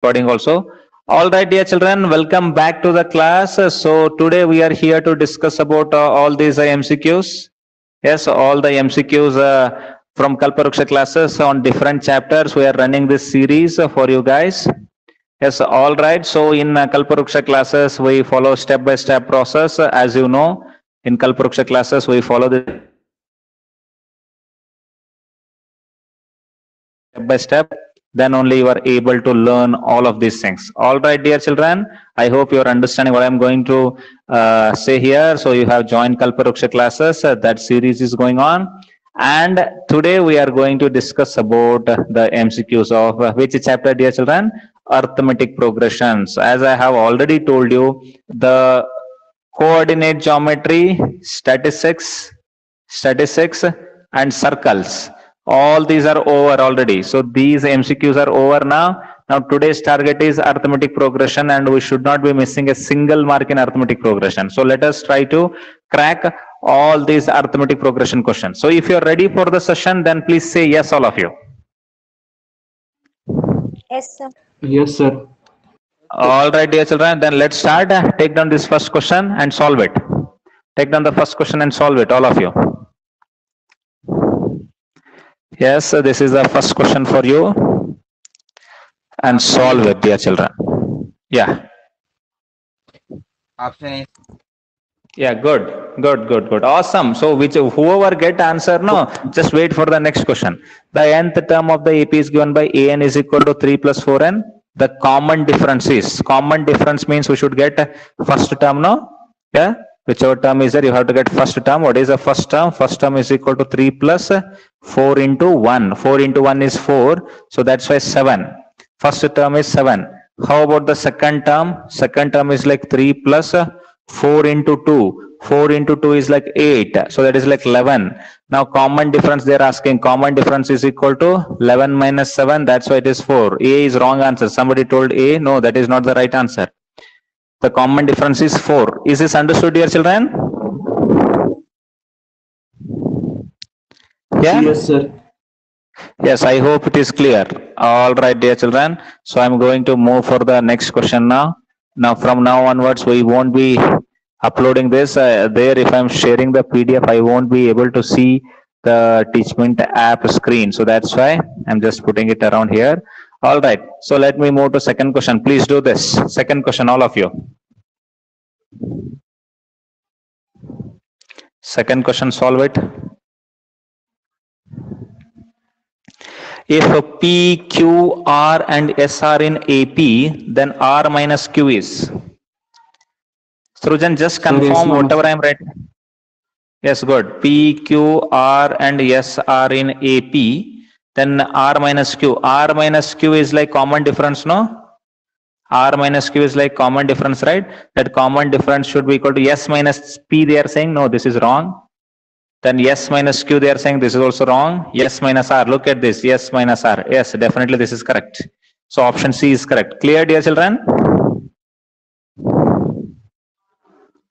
Recording also. All right, dear children, welcome back to the class. So today we are here to discuss about all these MCQs. Yes, all the MCQs from Kalparuksha classes on different chapters. We are running this series for you guys. Yes, all right. So in Kalparuksha classes, we follow step-by-step process. As you know, in Kalparuksha classes, we follow the step by step, then only you are able to learn all of these things. All right, dear children, I hope you are understanding what I'm going to say here. So you have joined Kalparuksha classes, that series is going on, and today we are going to discuss about the MCQs of which chapter, dear children? Arithmetic progressions. As I have already told you, the coordinate geometry, statistics and circles, all these are over already. So these MCQs are over now. Now today's target is arithmetic progression, and we should not be missing a single mark in arithmetic progression. So let us try to crack all these arithmetic progression questions. So if you are ready for the session, then please say yes, all of you. Yes, sir. Yes, sir. All right, dear children, then let's start. Take down this first question and solve it. Take down the first question and solve it, all of you. Yes, this is the first question for you. And solve it, dear children. Yeah. Option A. Yeah, good. Awesome. So whoever get answer, no, just wait for the next question. The nth term of the AP is given by an is equal to 3 plus 4n. The common difference means we should get first term, no? Yeah. Whichever term is there, you have to get first term. What is the first term? First term is equal to 3 plus 4 into 1. 4 into 1 is 4. So that's why 7. First term is 7. How about the second term? Second term is like 3 plus 4 into 2. 4 into 2 is like 8. So that is like 11. Now common difference they are asking. Common difference is equal to 11 minus 7. That's why it is 4. A is wrong answer. Somebody told A. No, that is not the right answer. The common difference is 4. Is this understood, dear children? Yeah? Yes, sir. Yes, I hope it is clear. All right, dear children. So I'm going to move for the next question now. Now, from now onwards, we won't be uploading this there. If I'm sharing the PDF, I won't be able to see the Teachment app screen. So that's why I'm just putting it around here. All right. So let me move to second question. Please do this. Second question, all of you. Second question, solve it. If P, Q, R and S are in AP, then R minus Q is. Srujan, just confirm whatever I am writing. Yes, good. P, Q, R and S are in AP. Then R minus Q. R minus Q is like common difference, no? R minus Q is like common difference, right? That common difference should be equal to S minus P. They are saying, no, this is wrong. Then S minus Q, they are saying this is also wrong. S minus R. Look at this. S minus R. Yes, definitely this is correct. So option C is correct. Clear, dear children?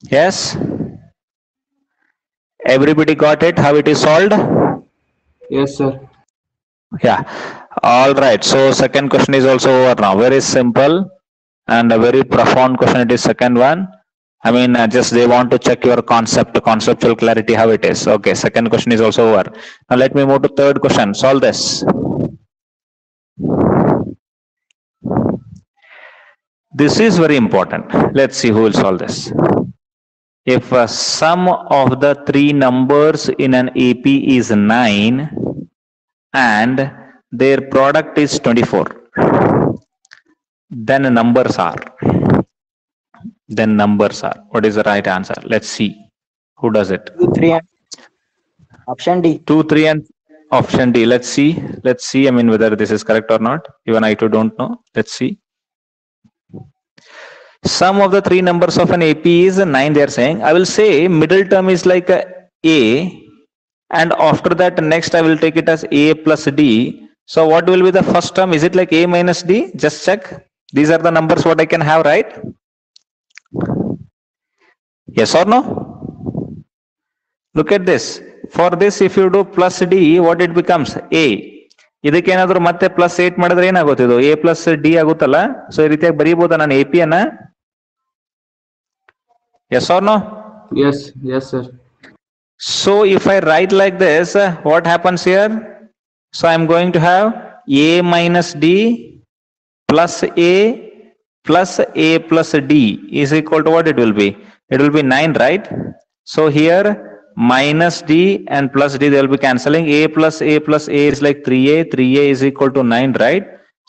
Yes? Everybody got it? How it is solved? Yes, sir. Yeah. All right. So second question is also over now. Very simple and a very profound question. It is second one. I mean, just they want to check your conceptual clarity, how it is. Okay. Second question is also over. Now let me move to third question. Solve this. This is very important. Let's see who will solve this. If sum of the three numbers in an AP is 9, and their product is 24, then numbers are what is the right answer? Let's see who does it. 2, 3 and option D. 2, 3 and option D. Let's see. I mean, whether this is correct or not. Even I too don't know. Let's see. Sum of the three numbers of an AP is 9. They are saying. I will say middle term is like A, and after that next I will take it as A plus D. So what will be the first term? Is it like A minus D? Just check. These are the numbers what I can have, right? Yes or no? Look at this. For this, if you do plus D, what it becomes? A. ಇದಕ್ಕೇನಾದ್ರು ಮತ್ತೆ plus 8 ಮಾಡಿದ್ರೆ ಏನಾಗುತ್ತೆ ಇದು A plus D ಆಗುತ್ತಲ್ಲ. So ಈ ರೀತಿಯಾಗಿ ಬರೀಬಹುದಾ ನಾನು A P ಅನ್ನ? Yes or no? Yes. Yes, sir. So if I write like this, what happens here? So I'm going to have a minus d plus a plus d is equal to what it will be? It will be 9, right? So here minus d and plus d, they will be cancelling. A plus a is like 3a. 3a is equal to 9, right?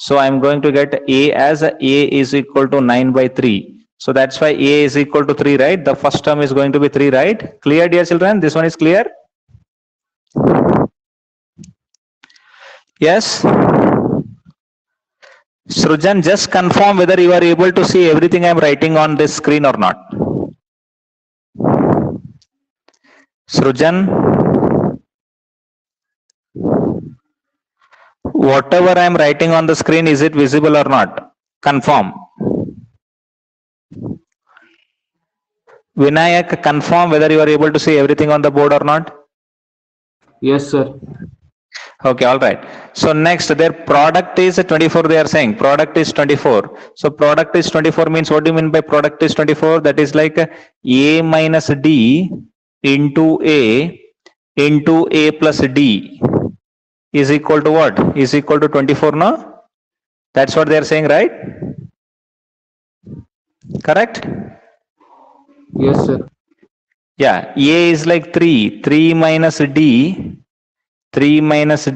So I'm going to get a as a is equal to 9 by 3. So that's why a is equal to 3, right? The first term is going to be 3, right? Clear, dear children? This one is clear? Yes? Srujan, just confirm whether you are able to see everything I am writing on this screen or not. Srujan, whatever I am writing on the screen, is it visible or not? Confirm. Vinayak, confirm whether you are able to see everything on the board or not. Yes, sir. Okay, all right. So next, their product is 24. They are saying product is 24. So product is 24 means, what do you mean by product is 24? That is like a minus d into a plus d is equal to what? Is equal to 24, no? That's what they are saying, right? Correct? Yes, sir. Yeah, a is like 3. 3 minus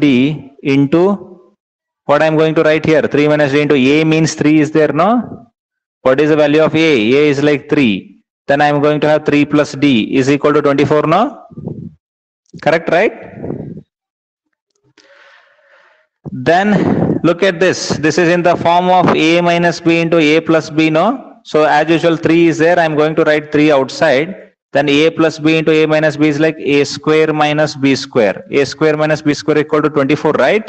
d into what I'm going to write here. 3 minus d into a means 3 is there, no? What is the value of a? A is like 3. Then I'm going to have 3 plus d is equal to 24, no? Correct, right? Then look at this. This is in the form of a minus b into a plus b, no? So as usual, 3 is there. I'm going to write 3 outside. Then a plus b into a minus b is like a square minus b square. A square minus b square equal to 24, right?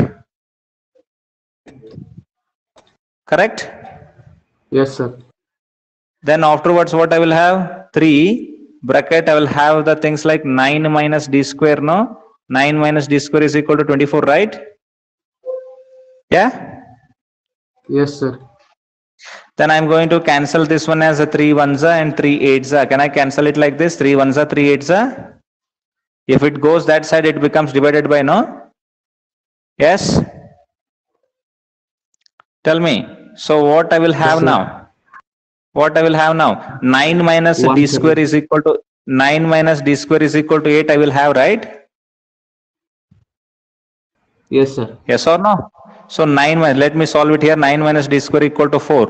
Correct? Yes, sir. Then afterwards, what I will have? 3 bracket, I will have the things like 9 minus d square, no? 9 minus d square is equal to 24, right? Yeah? Yes, sir. Then I'm going to cancel this one as a 3 ones and 3 eights. Can I cancel it like this? 3 ones, 3 eights. If it goes that side, it becomes divided by, no? Yes? Tell me. So what I will have Yes, sir. now? What I will have now? 9 minus d 1 square is equal to 9 minus d square is equal to 8. I will have, right? Yes, sir. Yes or no? So 9 minus, let me solve it here. 9 minus d square equal to 4.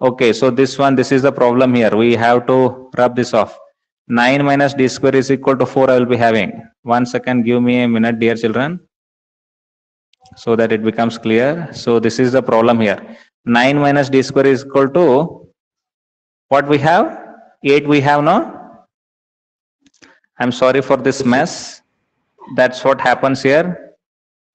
Okay, so this is the problem here. We have to rub this off. 9 minus d square is equal to 4 I will be having. 1 second, give me a minute, dear children, so that it becomes clear. So this is the problem here. 9 minus d square is equal to what we have? 8 we have, no? I'm sorry for this mess. That's what happens here.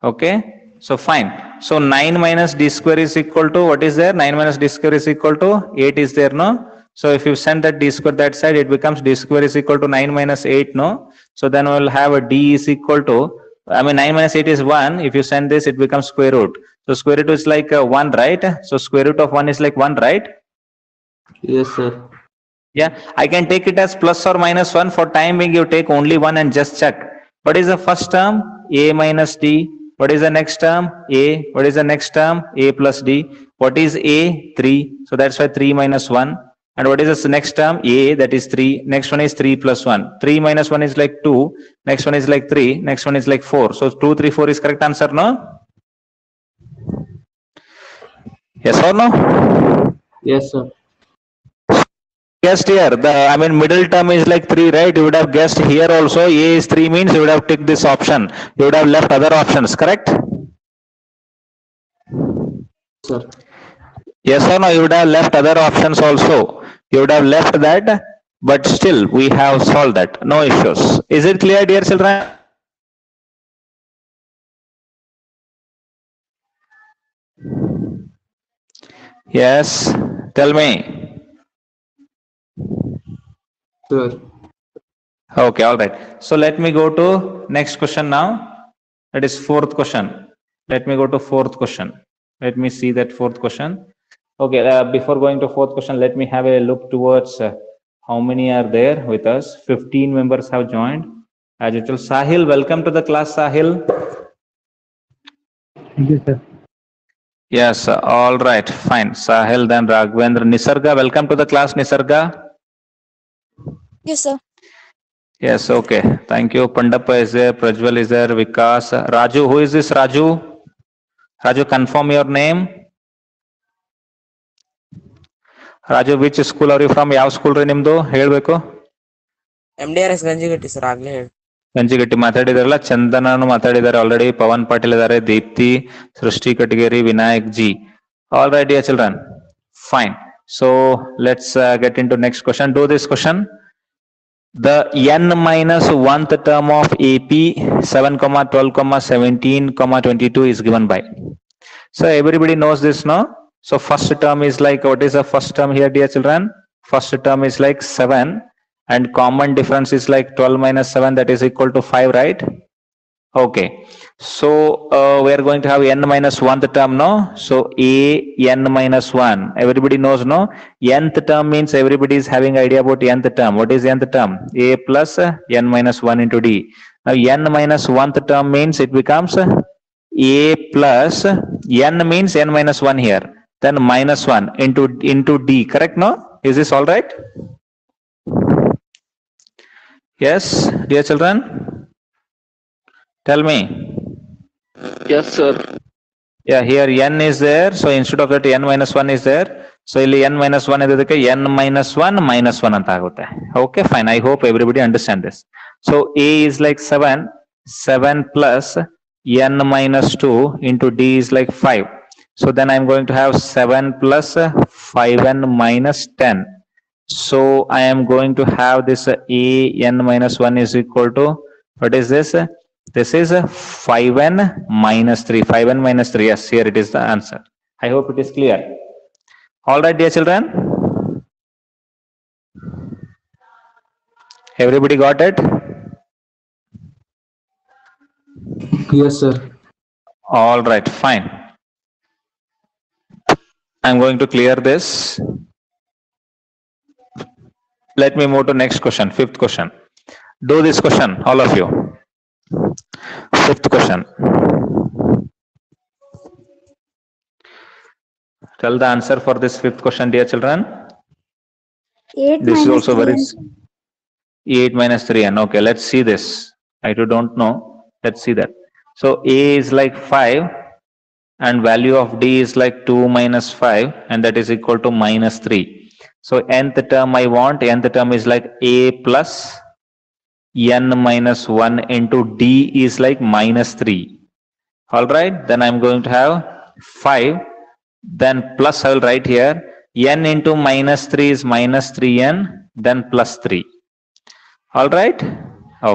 Okay, so fine. So 9 minus d square is equal to what is there? 9 minus d square is equal to 8 is there, no? So if you send that d square that side, it becomes d square is equal to 9 minus 8, no? So then we will have a d is equal to, 9 minus 8 is 1. If you send this, it becomes square root. So square root is like 1, right? So square root of 1 is like 1, right? Yes, sir. Yeah, I can take it as plus or minus 1. For time being, you take only 1 and just check. What is the first term? A minus d. What is the next term? A. What is the next term? A plus d. What is a? 3. So that's why 3 minus 1. And what is the next term? A, that is 3. Next one is 3 plus 1. 3 minus 1 is like 2. Next one is like 3. Next one is like 4. So 2, 3, 4 is correct answer, no? Yes or no? Yes, sir. Guessed here. Middle term is like 3, right? You would have guessed here also. A is 3 means you would have ticked this option. You would have left other options, correct? Sir. Yes or no? You would have left other options also. You would have left that, but still we have solved that. No issues. Is it clear, dear children? Yes. Tell me. Sir. Okay, all right. So let me go to next question now. That is 4th question. Let me go to fourth question. Let me see that fourth question. Okay, before going to fourth question, let me have a look towards how many are there with us. 15 members have joined. As usual, Sahil, welcome to the class, Sahil. Thank you, sir. Yes, all right, fine. Sahil, then Raghavendra. Nisarga, welcome to the class, Nisarga. Yes, sir. Yes, okay. Thank you. Pandappa is there, Prajwal is there, Vikas. Raju, who is this Raju? Raju, confirm your name. Raju, which school are you from? Yav school re nimdu? Helbeku. MDRS Ganjigatti sir ಆಗ್ಲೇ ಹೇಳಿ ಗಂಜಿಗಟ್ಟಿ ಮಾತಾಡಿದಾರಲ್ಲ, ಚಂದನನು ಮಾತಾಡಿದ್ದಾರೆ already, Pavan Patil ಇದ್ದಾರೆ, ದೀಪ್ತಿ, ಸೃಷ್ಟಿ Katageri, Vinayak G. All right, dear children. Fine. So let's get into next question. Do this question. The n minus 1th term of AP 7, 12, 17, 22 is given by. So everybody knows this, no? So first term is like, what is the first term here, dear children? First term is like 7 and common difference is like 12 minus 7, that is equal to 5, right? Okay. So we are going to have n minus 1th term, no? So a n minus 1. Everybody knows, no? Nth term means everybody is having idea about nth term. What is nth term? A plus n minus 1 into d. Now n minus 1th term means it becomes a plus n means n minus 1 here. Then minus 1 into d. Correct, no? Is this all right? Yes, dear children? Tell me. Yes, sir. Yeah, here n is there. So instead of that n minus 1 is there. So ಇಲ್ಲಿ n minus 1 ಇದಕ್ಕೆ n minus 1 minus 1 ಅಂತ ಆಗುತ್ತೆ. Okay, fine. I hope everybody understand this. So a is like 7. 7 plus n minus 2 into d is like 5. So then I'm going to have 7 plus 5n minus 10. So I am going to have this a n minus 1 is equal to, what is this? This is 5n minus 3. 5n minus 3. Yes, here it is the answer. I hope it is clear. All right, dear children. Everybody got it? Yes, sir. All right, fine. I'm going to clear this. Let me move to next question, fifth question. Do this question, all of you. Fifth question. Tell the answer for this fifth question, dear children. 8 This is minus also very 3n. 8 minus 3n. Okay, let's see this. I too don't know. Let's see that. So a is like 5 and value of d is like 2 minus 5 and that is equal to minus 3. So nth term I want, nth term is like a plus n minus 1 into d is like minus 3. All right, then I'm going to have 5, then plus I will write here, n into minus 3 is minus 3n, then plus 3. All right,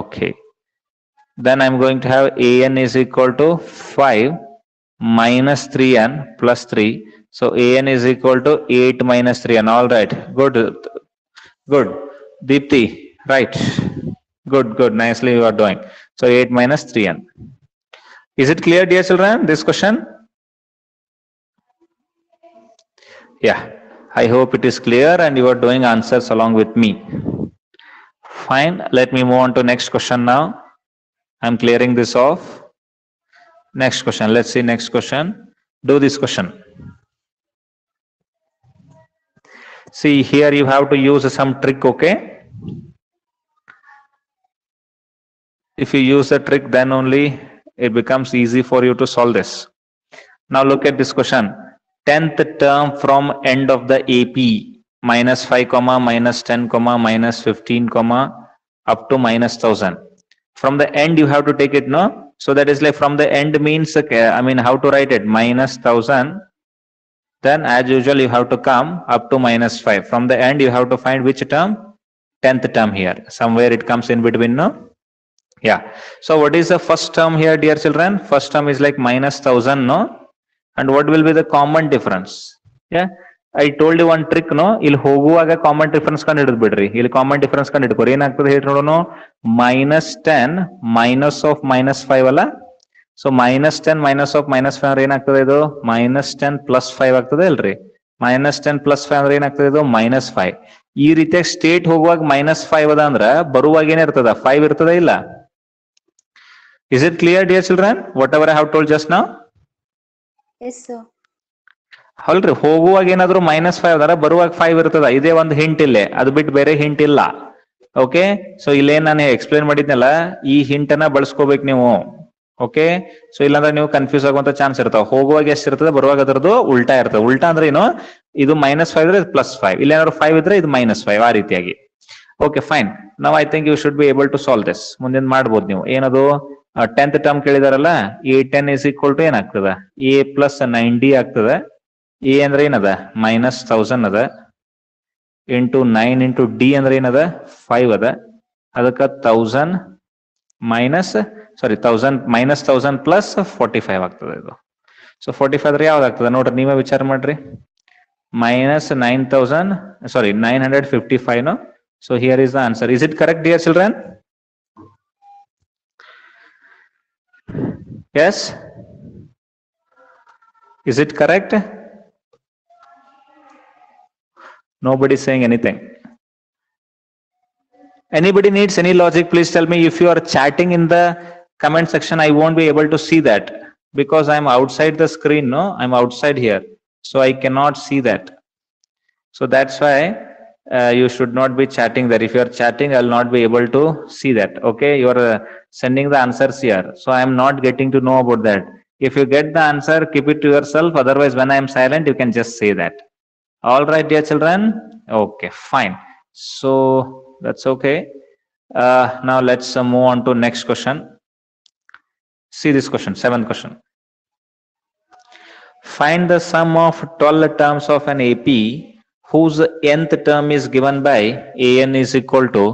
okay. Then I'm going to have an is equal to 5 minus 3n plus 3. So an is equal to 8 minus 3n. All right, good, good. Deepti, right. Good, good. Nicely you are doing. So 8 minus 3n. Is it clear, dear children, this question? Yeah, I hope it is clear and you are doing answers along with me. Fine. Let me move on to next question now. I'm clearing this off. Next question. Let's see next question. Do this question. See, here you have to use some trick, okay? If you use a trick, then only it becomes easy for you to solve this. Now look at this question. 10th term from end of the AP, minus 5, comma, minus 10, comma, minus 15, comma, up to minus 1000. From the end, you have to take it, no? So that is like from the end means, I mean, how to write it? Minus 1000. Then as usual, you have to come up to minus 5. From the end, you have to find which term? 10th term here. Somewhere it comes in between, no? Yeah. So what is the first term here, dear children? First term is like minus 1000, no? And what will be the common difference? Yeah. I told you one trick, no? ಇಲ್ಲಿ ಹೋಗುವಾಗ common difference ಕಂಡು ಹಿಡಿದು ಬಿಡ್ರಿ. ಇಲ್ಲಿ common difference ಕಂಡು ಹಿಡ್ಕೋರಿ. ಏನಾಗ್ತದೆ ಹೇಳಿ ನೋಡೋಣ. -10 minus of -5 ಅಲ್ಲ. ಸೊ -10 -5 ಅಂದ್ರೆ ಏನಾಗ್ತದೆ ಇದು -10 +5 ಆಗ್ತದೆ ಅಲ್ರಿ. -10 +5 ಅಂದ್ರೆ ಏನಾಗ್ತದೆ ಇದು -5. ಈ ರೀತಿಯಾಗಿ ಸ್ಟೇಟ್ ಹೋಗುವಾಗ -5 ಅದ ಅಂದ್ರ ಬರುವಾಗ ಏನಿರ್ತದ 5 ಇರ್ತದ ಇಲ್ಲ. Is it clear, dear children? Whatever I have told just now? Yes, sir. ಅಲ್ರಿ ಹೋಗುವಾಗ ಏನಾದ್ರು -5 ಅದಾರ ಬರುವಾಗ 5 ಇರ್ತದ. ಇದೇ ಒಂದು ಹಿಂಟ್ ಇಲ್ಲೇ, ಅದು ಬಿಟ್ಟು ಬೇರೆ ಹಿಂಟ್ ಇಲ್ಲ. ಓಕೆ, ಸೊ ಇಲ್ಲೇನ್ ನಾನು ಎಕ್ಸ್ಪ್ಲೇನ್ ಮಾಡಿದ್ನಲ್ಲ, ಈ ಹಿಂಟ್ ಅನ್ನ ಬಳಸ್ಕೋಬೇಕು ನೀವು. ಓಕೆ, ಸೊ ಇಲ್ಲಾಂದ್ರೆ ನೀವು ಕನ್ಫ್ಯೂಸ್ ಆಗುವಂತ ಚಾನ್ಸ್ ಇರ್ತಾವ. ಹೋಗುವಾಗ ಎಷ್ಟು ಇರ್ತದೆ, ಬರುವಾಗ ಅದರದ್ದು ಉಲ್ಟಾ ಇರ್ತದೆ. ಉಲ್ಟಾ ಅಂದ್ರೆ ಏನು, ಇದು -5 ಇದ್ರೆ ಇದು +5, ಇಲ್ಲ ಏನಾದ್ರು 5 ಇದ್ರೆ ಇದು -5, ಆ ರೀತಿಯಾಗಿ. Okay fine. Now I think you should be able to solve this. ಮುಂದಿನ ಮಾಡ್ಬೋದು ನೀವು. ಏನದು 10th ಟರ್ಮ್ ಕೇಳಿದಾರಲ್ಲ, A10 is equal to ಏನಾಗ್ತದ, A + 9D ಆಗ್ತದ. A ಅಂದ್ರೆ ಏನದ -1000 ಅದ, ಇಂಟು 9 ಇಂಟು D ಅಂದ್ರೆ ಏನದ 5 ಅದ. ಅದಕ್ಕ 1000 -1000 ಪ್ಲಸ್ 45 ಆಗ್ತದೆ ಇದು. ಸೊ 45 ಅಂದ್ರೆ ಯಾವ್ದಾಗ್ತದೆ ನೋಡ್ರಿ, ನೀವೇ ವಿಚಾರ ಮಾಡ್ರಿ. -955 no. So here is the answer. Is it correct, dear children? Yes? Is it correct? Nobody is saying anything. Anybody needs any logic, please tell me. If you are chatting in the comment section, I won't be able to see that because I'm outside the screen. No, I'm outside here, so I cannot see that. So that's why you should not be chatting there. If you are chatting, I'll not be able to see that. Okay, you are sending the answers here, so I'm not getting to know about that. If you get the answer, keep it to yourself. Otherwise, when I am silent, you can just say that. All right, dear children. Okay, fine. So that's okay. Now let's move on to next question. See this question, 7th question. Find the sum of 12 terms of an AP whose nth term is given by an is equal to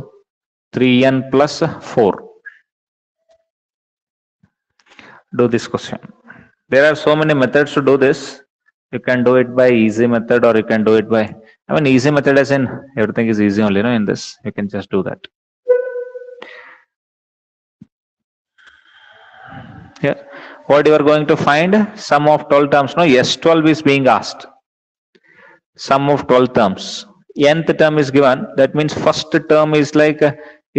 3n plus 4. Do this question. There are so many methods to do this. You can do it by easy method, or you can do it by, I mean, easy method as in everything is easy only, no? In this, you can just do that. Yeah. What you are going to find? Sum of 12 terms. No, S12 is being asked. Sum of 12 terms. Nth term is given. That means first term is like,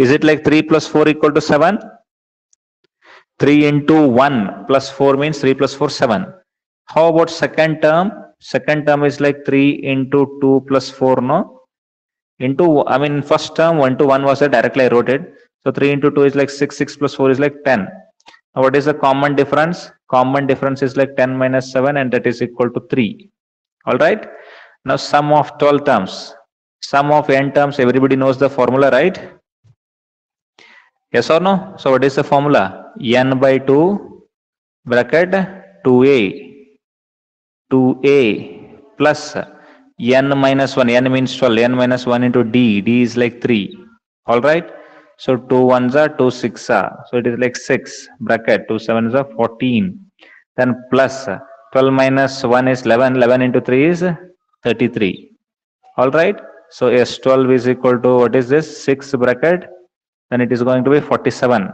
is it like 3 plus 4 equal to 7? 3 into 1 plus 4 means 3 plus 4, 7. How about second term? Second term is like 3 into 2 plus 4, no? Into, I mean, first term 1 to 1 was there, directly I wrote it. So 3 into 2 is like 6, 6 plus 4 is like 10. Now what is the common difference? Common difference is like 10 minus 7, and that is equal to 3. All right. Now sum of 12 terms. Sum of n terms, everybody knows the formula, right? Yes or no? So what is the formula? N by 2 bracket 2a plus n minus 1. N means 12. N minus 1 into d. D is like 3. All right. So 2 1s are 2 6 are. So it is like 6 bracket 2 7s are 14. Then plus 12 minus 1 is 11. 11 into 3 is 33. All right. So S12 is equal to, what is this? 6 bracket. Then it is going to be 47.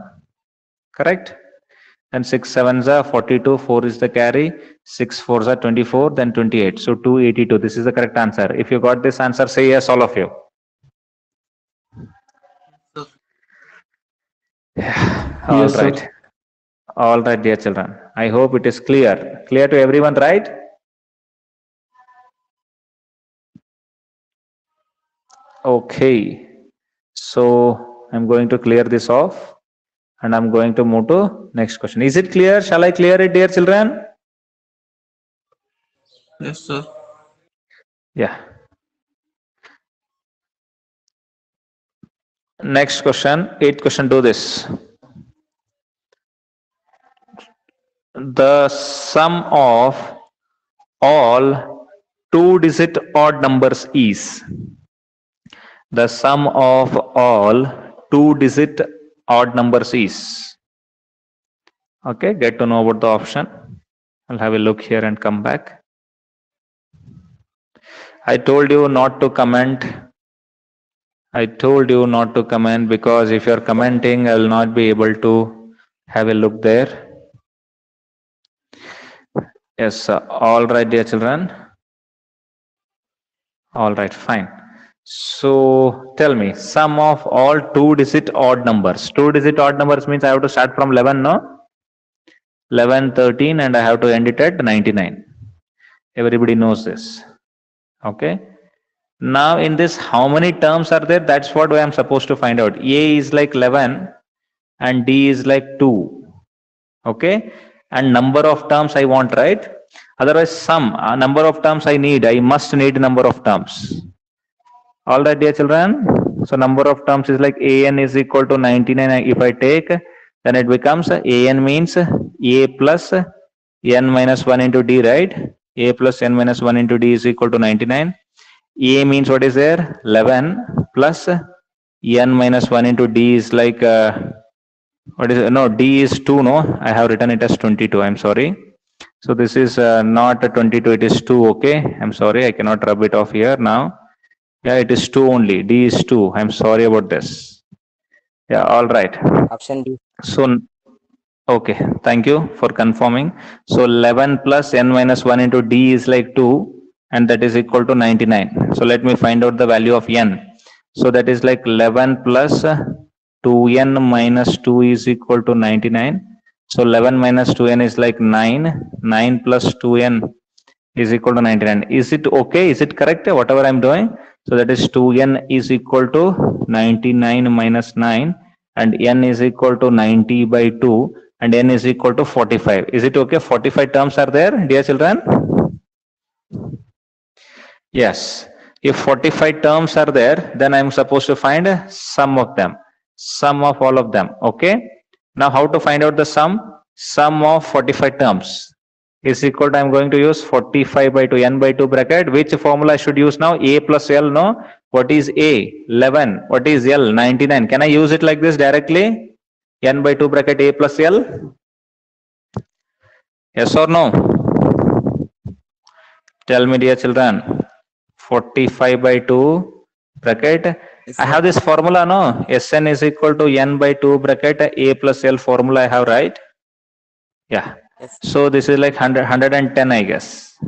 Correct. Then 6 7s are 42. 4 is the carry. 6 4s are 24. Then 28. So 282. This is the correct answer. If you got this answer, say yes, all of you. All Yes, right. sir. All right, dear children. I hope it is clear. Clear to everyone, right? Okay. So I'm going to clear this off, and I'm going to move to next question. Is it clear? Shall I clear it, dear children? Yes, sir. Yeah. Next question, 8th question, do this. The sum of all 2-digit odd numbers is. The sum of all 2-digit odd numbers is. Okay, get to know about the option. I'll have a look here and come back. I told you not to comment. I told you not to comment because if you're commenting, I will not be able to have a look there. Yes, all right, dear children. All right, fine. So tell me, sum of all two-digit odd numbers. Two-digit odd numbers means I have to start from 11, no? 11, 13, and I have to end it at 99. Everybody knows this. Okay. Now in this, how many terms are there? That's what I am supposed to find out. A is like 11 and D is like 2. Okay. And number of terms I want, right? Otherwise, sum, number of terms I need. I must need number of terms. All right, dear children. So number of terms is like an is equal to 99. If I take, then it becomes an means a plus n minus 1 into d, right? A plus n minus 1 into d is equal to 99. A means what is there? 11 plus n minus 1 into d is like what is it? No, d is 2. No, I have written it as 22. I'm sorry. So this is not a 22. It is 2. Okay. I'm sorry. I cannot rub it off here now. Yeah, it is 2 only. D is 2. I'm sorry about this. Yeah, all right. Option D. So, okay, thank you for confirming. So 11 plus n minus 1 into d is like 2, and that is equal to 99. So let me find out the value of n. So that is like 11 plus 2n minus 2 is equal to 99. So 11 minus 2n is like 9. 9 plus 2n is equal to 99. Is it okay? Is it correct? Whatever I'm doing. So that is 2n is equal to 99 minus 9, and n is equal to 90 by 2, and n is equal to 45. Is it okay? 45 terms are there, dear children? Yes. If 45 terms are there, then I'm supposed to find sum of them. Sum of all of them. Okay. Now how to find out the sum? Sum of 45 terms is equal to, I'm going to use 45 by 2, n by 2 bracket. Which formula I should use now? A plus L, no? What is A? 11. What is L? 99. Can I use it like this directly? N by 2 bracket A plus L? Yes or no? Tell me, dear children. 45 by 2 bracket. Yes, I sir. have this formula, no? Sn is equal to n by 2 bracket A plus L formula I have, right? Yeah. Yes. So this is like 110, I guess.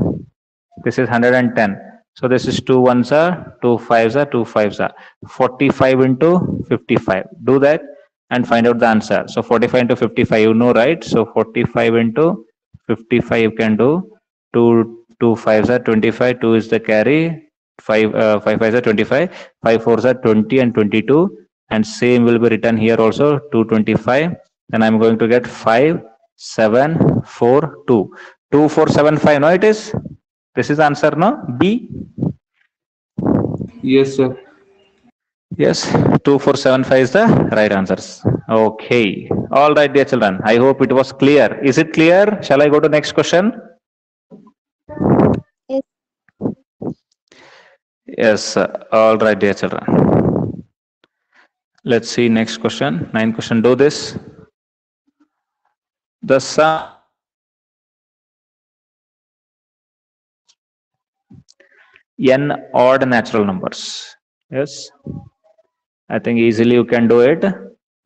This is 110. So this is 2 ones are, 2 fives are, 2 fives are. 45 into 55. Do that and find out the answer. So 45 into 55, you know, right? So 45 into 55 you can do. 2 fives are 25. 2 is the carry. 5 fives are 25. 5 fours are 20 and 22. And same will be written here also. 225. Then I'm going to get 5, 7, 4, 2. 2, 4, 7, 5. No, it is. This is answer, no? B. Yes, sir. Yes, 2, 4, 7, 5 is the right answers. Okay. All right, dear children. I hope it was clear. Is it clear? Shall I go to next question? Yes. Yes. All right, dear children. Let's see next question. 9 question. Do this. The sum n odd natural numbers. Yes. I think easily you can do it.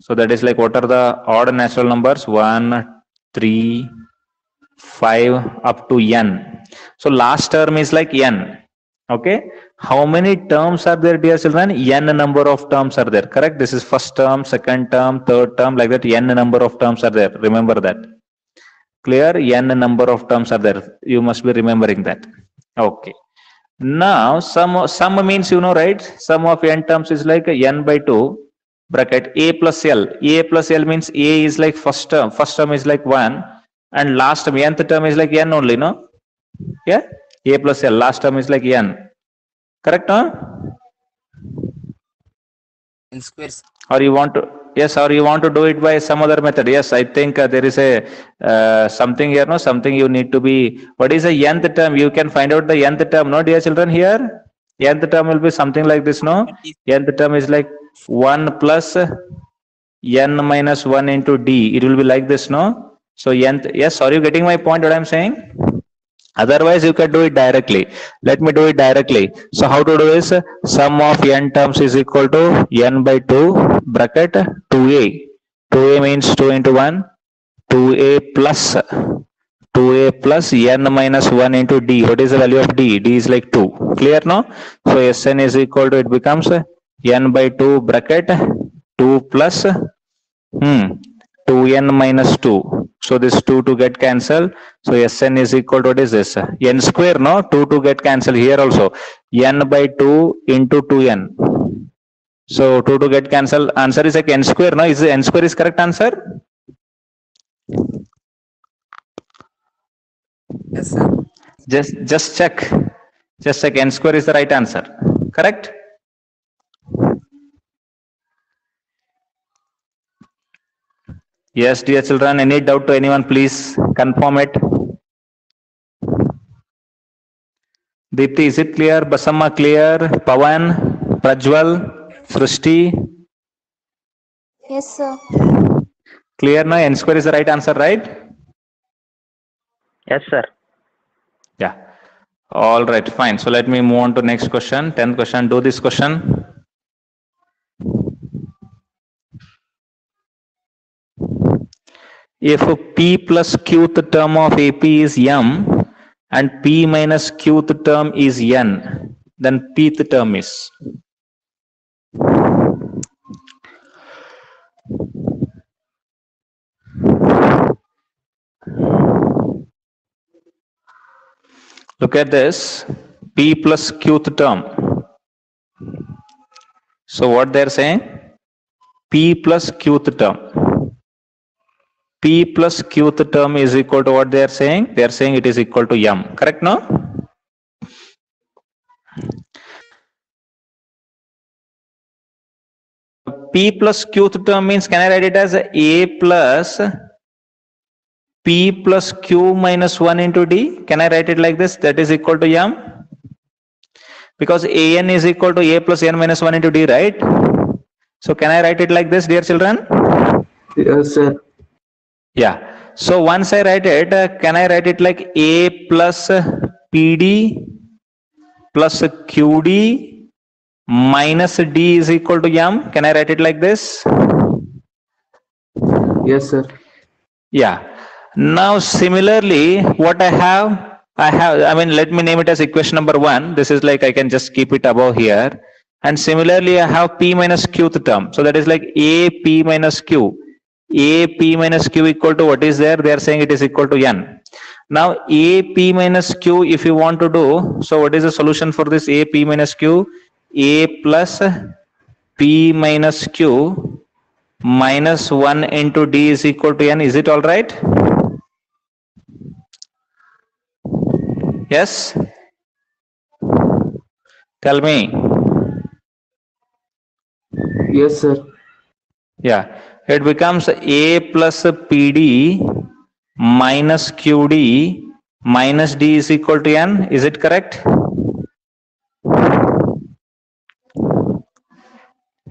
So that is like, what are the odd natural numbers? 1, 3, 5 up to n. So last term is like n. Okay. How many terms are there, dear children? N number of terms are there. Correct. This is first term, second term, third term, like that. N number of terms are there. Remember that. Clear? N number of terms are there. You must be remembering that. Okay. Now sum means, you know, right? Sum of n terms is like n by 2 bracket A plus L. A plus L means A is like first term. First term is like 1, and last term, nth term is like n only, no? Yeah. A plus L. Last term is like n. Correct, no? N squares. Or you want to, yes, or you want to do it by some other method? Yes, I think there is a something here, no? Something you need to be, what is the nth term? You can find out the nth term, no, dear children, here? Nth term will be something like this, no? Nth term is like 1 plus n minus 1 into d. It will be like this, no? So nth, yes, are you getting my point, what I'm saying? Otherwise, you can do it directly. Let me do it directly. So how to do is, sum of n terms is equal to n by 2 bracket 2a. 2a means 2 into 1. 2a plus 2a plus n minus 1 into d. What is the value of d? D is like 2. Clear, no? So Sn is equal to, it becomes n by 2 bracket 2 plus 2n minus 2. So this 2 to get cancelled. So Sn is equal to, what is this? N square, no? 2 to get cancelled here also. N by 2 into 2n. So 2 to get cancelled. Answer is like n square, no? Is n square is correct answer? Yes, sir. Just check. Just check. N square is the right answer. Correct? Yes, dear children. Any doubt to anyone? Please confirm it. Deepti, is it clear? Basamma, clear? Pawan, Prajwal, Srishti, Yes, sir. clear? No, n square is the right answer, right? Yes, sir. Yeah. All right, fine. So let me move on to next question. 10th question. Do this question. If p plus qth term of AP is m and p minus qth term is n, then pth term is. Look at this, p plus qth term. So what they're saying? P plus qth term. P plus qth term is equal to what they are saying? They are saying it is equal to m. Correct, no? P plus qth term means, can I write it as a plus p plus q minus 1 into d? Can I write it like this? That is equal to m? Because an is equal to a plus n minus 1 into d, right? So can I write it like this, dear children? Yes, sir. Yeah. So once I write it, can I write it like a plus pd plus qd minus d is equal to m? Can I write it like this? Yes, sir. Yeah. Now similarly, what I mean, let me name it as equation number 1. This is like, I can just keep it above here. And similarly, I have p minus qth term. So that is like a p minus q. A p minus q equal to what is there? They are saying it is equal to n. Now a p minus q, if you want to do, so what is the solution for this a p minus q? A plus p minus q minus 1 into d is equal to n. Is it all right? Yes? Tell me. Yes, sir. Yeah. It becomes a plus pd minus qd minus d is equal to n. Is it correct?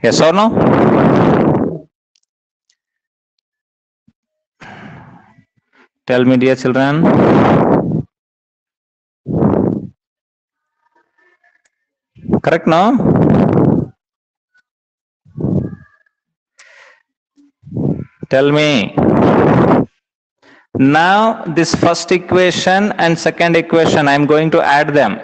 Yes or no? Tell me, dear children. Correct, no? Tell me. Now this first equation and second equation, I am going to add them.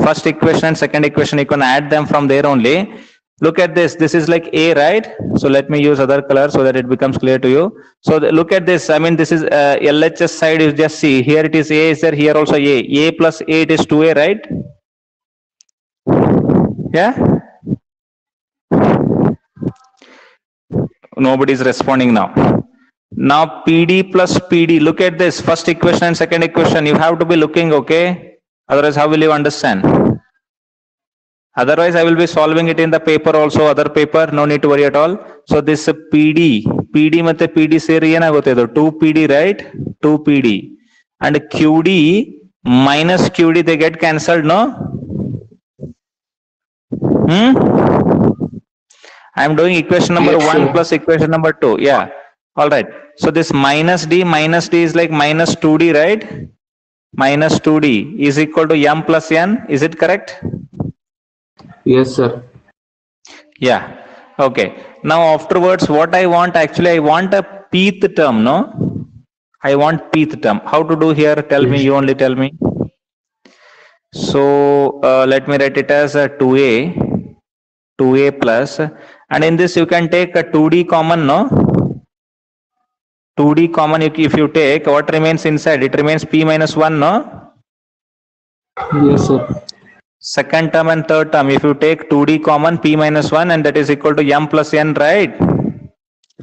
First equation and second equation, you can add them from there only. Look at this. This is like a, right? So let me use other color so that it becomes clear to you. So look at this. I mean, this is LHS side. You just see here it is a, is there, here also a. A plus a, it is 2a, right? Yeah. Nobody is responding now. Now PD plus PD. Look at this first equation and second equation. You have to be looking, okay? Otherwise, how will you understand? Otherwise, I will be solving it in the paper also, other paper. No need to worry at all. So this PD mate PD seri enagote 2PD, right? 2PD and QD minus QD, they get cancelled, no? I am doing equation number Yes, 1 sir. plus equation number 2. Yeah. All right. So this minus d is like minus 2d, right? Minus 2d is equal to m plus n. Is it correct? Yes, sir. Yeah. Okay. Now afterwards, what I want, actually, I want a pth term, no? I want pth term. How to do here? Tell me, you only tell me. So let me write it as a 2a plus, and in this you can take a 2d common, no? 2d common, if you take, what remains inside? It remains p minus 1, no? Yes, sir. Second term and third term, if you take 2d common, p minus 1, and that is equal to m plus n, right?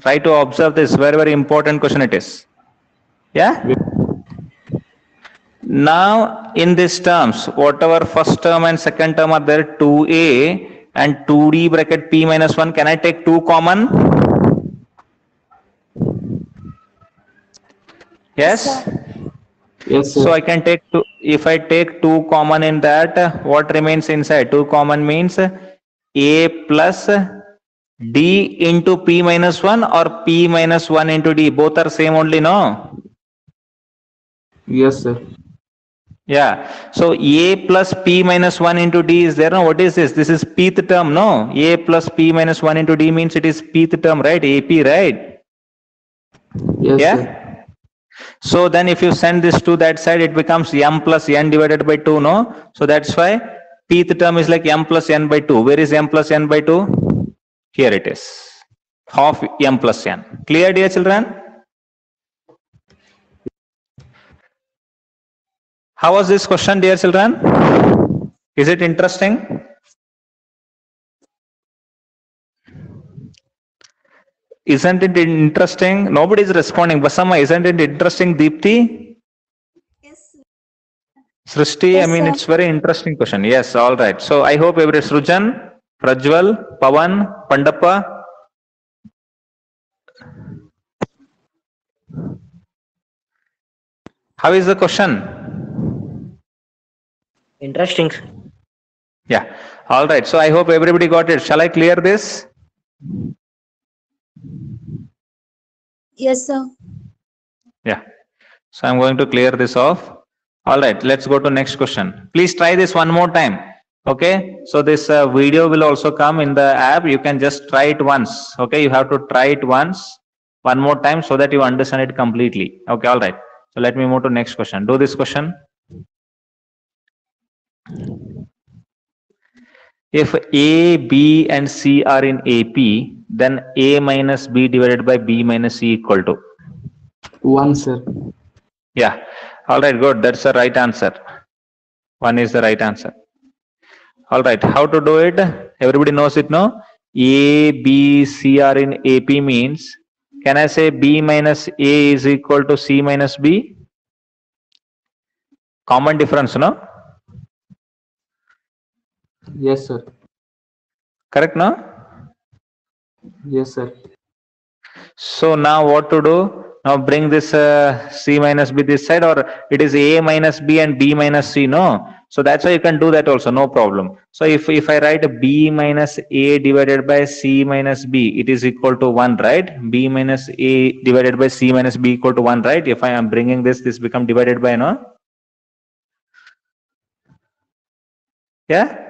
Try to observe this, very, very important question it is. Yeah? Now, in these terms, whatever first term and second term are there, 2a and 2d bracket p minus 1, can I take 2 common? Yes? Yes, sir. So I can take 2, if I take 2 common in that, what remains inside? 2 common means a plus d into p minus 1 or p minus 1 into d, both are same only, no? Yes, sir. Yeah, so a plus p minus 1 into d is there, no? What is this? This is pth term, no? A plus p minus 1 into d means it is pth term, right? ap, right? Yes, Yeah. sir. So then if you send this to that side, it becomes m plus n divided by 2, no? So that's why pth term is like m plus n by 2. Where is m plus n by 2? Here it is. Half m plus n. Clear, dear children? How was this question, dear children? Is it interesting? Isn't it interesting? Nobody is responding. Basama, isn't it interesting, Deepthi? Yes. Srishti, Yes, I mean, sir. it's very interesting question. Yes, all right. So I hope every Srujan, Prajwal, Pavan, Pandappa. How is the question? Interesting. Yeah. All right. So I hope everybody got it. Shall I clear this? Yes, sir. Yeah. So I'm going to clear this off. All right. Let's go to next question. Please try this one more time. Okay. So this video will also come in the app. You can just try it once. Okay. You have to try it once, one more time, so that you understand it completely. Okay. All right. So let me move to next question. Do this question. If A, B and C are in AP, then A minus B divided by B minus C equal to? 1, sir. Yeah. All right, good. That's the right answer. 1 is the right answer. All right. How to do it? Everybody knows it, no? A, B, C are in AP means, can I say B minus A is equal to C minus B? Common difference, no? Yes, sir. Correct, no? Yes, sir. So now what to do? Now bring this C minus B this side, or it is A minus B and B minus C, no? So that's why you can do that also, no problem. So if I write B minus A divided by C minus B, it is equal to 1, right? B minus A divided by C minus B equal to 1, right? If I am bringing this become divided by, no? Yeah?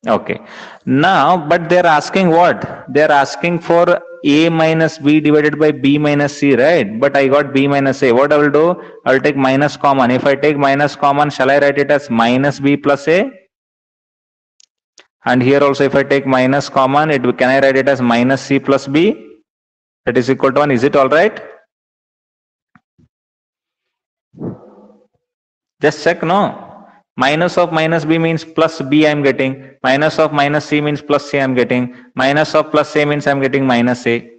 Okay. Now, but they're asking what? They're asking for A minus B divided by B minus C, right? But I got B minus A. What I will do? I will take minus common. If I take minus common, shall I write it as minus B plus A? And here also, if I take minus common, can I write it as minus C plus B? That is equal to 1. Is it all right? Just check, no? Minus of minus B means plus B I am getting. Minus of minus C means plus C I am getting. Minus of plus A means I am getting minus A.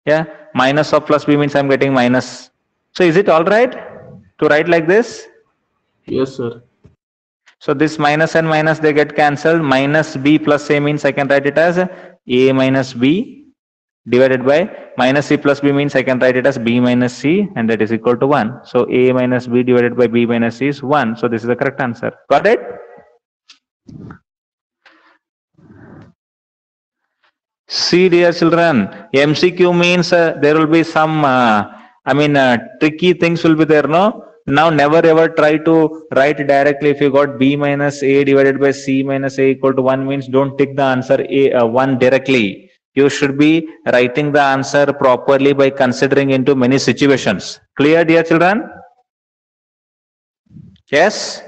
Yeah. Minus of plus B means I am getting minus. So is it all right to write like this? Yes, sir. So this minus and minus, they get cancelled. Minus B plus A means I can write it as A minus B divided by minus C plus B means I can write it as B minus C, and that is equal to 1. So A minus B divided by B minus C is 1. So this is the correct answer. Got it? See, dear children, MCQ means there will be some, tricky things will be there, no? Now never ever try to write directly. If you got B minus A divided by C minus A equal to 1 means don't take the answer A 1 directly. You should be writing the answer properly by considering into many situations. Clear, dear children? Yes?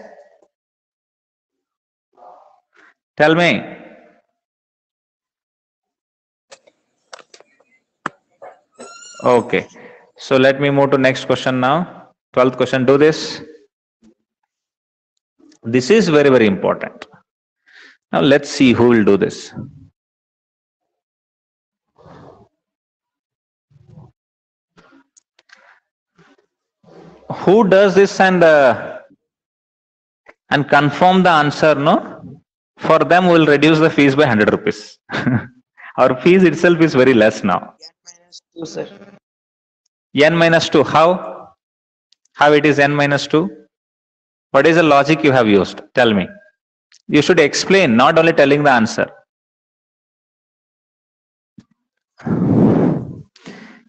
Tell me. Okay. So let me move to next question now. 12th question. Do this. This is very, very important. Now let's see who will do this. Who does this and confirm the answer, no? For them, we'll reduce the fees by 100 rupees. Our fees itself is very less now. N-2, sir. N minus 2. How? How it is n minus 2? What is the logic you have used? Tell me. You should explain, not only telling the answer.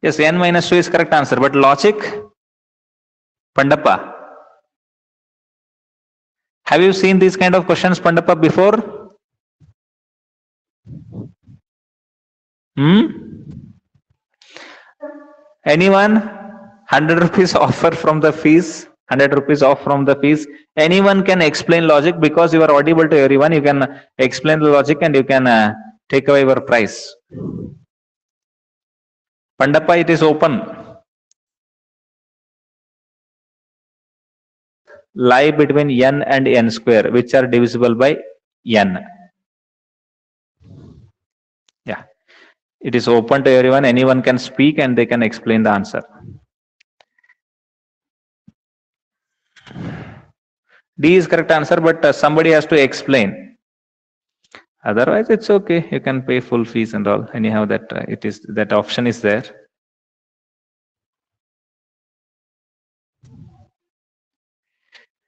Yes, n minus 2 is correct answer, but logic? Pandappa. Have you seen these kind of questions, Pandappa, before? Anyone? 100 rupees offer from the fees? 100 rupees off from the fees. Anyone can explain logic because you are audible to everyone. You can explain the logic and you can take away your price. Pandappa, it is open. Lie between n and n square, which are divisible by n. Yeah, it is open to everyone. Anyone can speak and they can explain the answer. D is correct answer, but somebody has to explain. Otherwise, it's okay. You can pay full fees and all. Anyhow, that that option is there.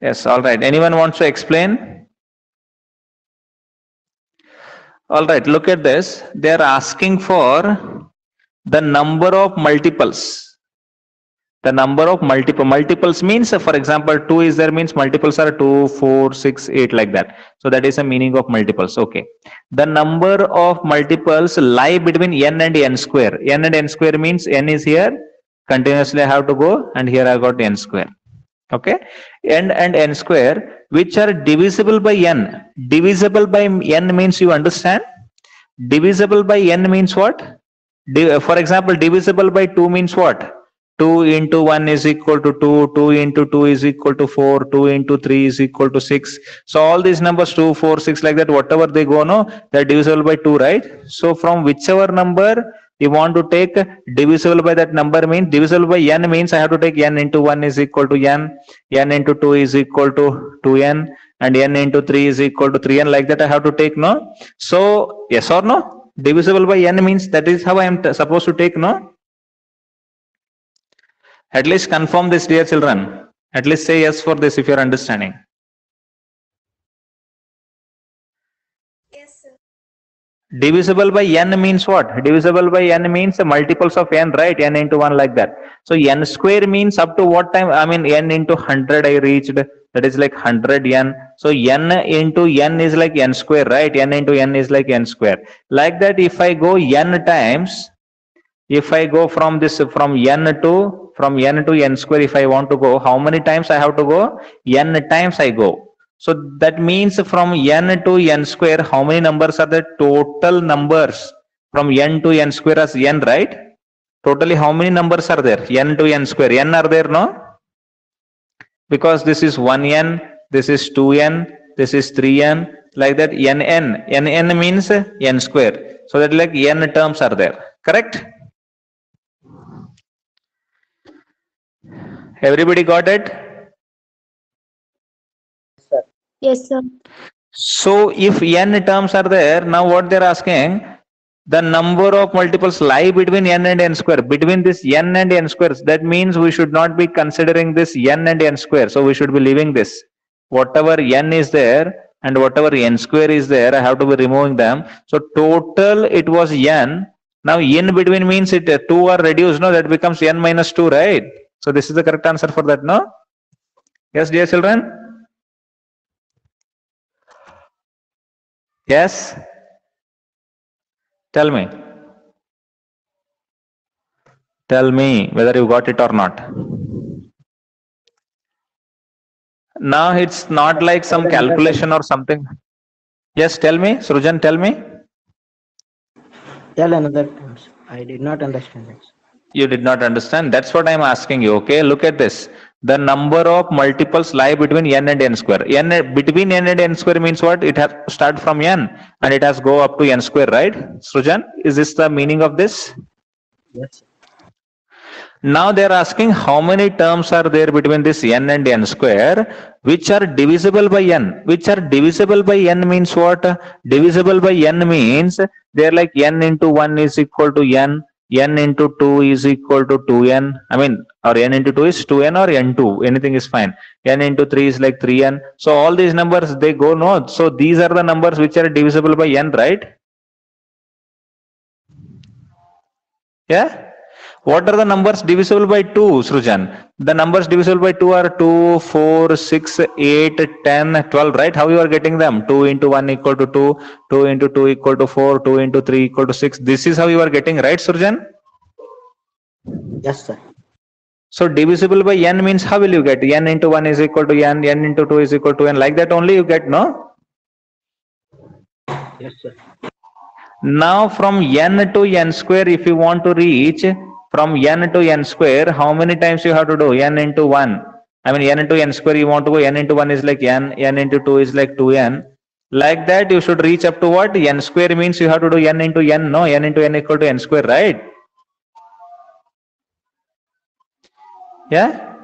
Yes, all right. Anyone wants to explain? All right, look at this. They are asking for the number of multiples. The number of multiples means, for example, 2 is there, means multiples are 2, 4, 6, 8, like that. So that is a meaning of multiples. Okay. The number of multiples lie between n and n square. N and n square means n is here. Continuously I have to go, and here I got n square. Okay. N and n square, which are divisible by n. Divisible by n means, you understand? Divisible by n means what? For example, divisible by 2 means what? 2 into 1 is equal to 2, 2 into 2 is equal to 4, 2 into 3 is equal to 6. So all these numbers 2, 4, 6, like that, whatever they go, no, they're divisible by 2, right? So from whichever number you want to take divisible by that number, means divisible by n means I have to take n into 1 is equal to n into 2 is equal to 2n, and n into 3 is equal to 3n, like that I have to take, no? So yes or no? Divisible by n means that is how I am supposed to take, no? At least confirm this, dear children. At least say yes for this if you are understanding. Yes, sir. Divisible by n means what? Divisible by n means the multiples of n, right? N into 1, like that. So n square means up to what time? I mean, n into 100 I reached. That is like 100 n. So n into n is like n square, right? N into n is like n square. Like that, if I go n times, if I go from this, from n to n square, if I want to go, how many times I have to go? N times I go. So that means from n to n square, how many numbers are the total numbers from n to n square as n, right? Totally how many numbers are there? N to n square. N are there, no? Because this is 1n, this is 2n, this is 3n, like that. N means n square. So that like n terms are there. Correct? Everybody got it? Yes, sir. So if n terms are there, now what they're asking, the number of multiples lie between n and n square, between this n and n squares. That means we should not be considering this n and n square. So we should be leaving this. Whatever n is there and whatever n square is there, I have to be removing them. So total it was n. Now in between means it 2 are reduced, no? That becomes n minus 2, right? So this is the correct answer for that, no? Yes, dear children? Yes? Tell me. Tell me whether you got it or not. Now it's not like some calculation or something. Yes, tell me, Srujan, tell me. Tell another terms. I did not understand it. You did not understand. That's what I'm asking you. Okay, look at this. The number of multiples lie between n and n square. Between n and n square means what? It has to start from n and it has go up to n square, right? Srujan, is this the meaning of this? Yes. Now they're asking how many terms are there between this n and n square which are divisible by n. Which are divisible by n means what? Divisible by n means they're like n into 1 is equal to n, n into 2 is equal to 2n. I mean, or n into 2 is 2n or n2, anything is fine. N into 3 is like 3n. So all these numbers, they go no. So these are the numbers which are divisible by n, right? Yeah. What are the numbers divisible by 2, Srujan? The numbers divisible by 2 are 2, 4, 6, 8, 10, 12, right? How you are getting them? 2 into 1 equal to 2, 2 into 2 equal to 4, 2 into 3 equal to 6. This is how you are getting, right, Srujan? Yes, sir. So divisible by n means how will you get? N into 1 is equal to n, n into 2 is equal to n. Like that only you get, no? Yes, sir. Now from n to n square, if you want to reach from n to n square, how many times you have to do? N into 1. I mean, n into n square, you want to go, n into 1 is like n, n into 2 is like 2n. Like that, you should reach up to what? N square means you have to do n into n, no? N into n equal to n square, right? Yeah?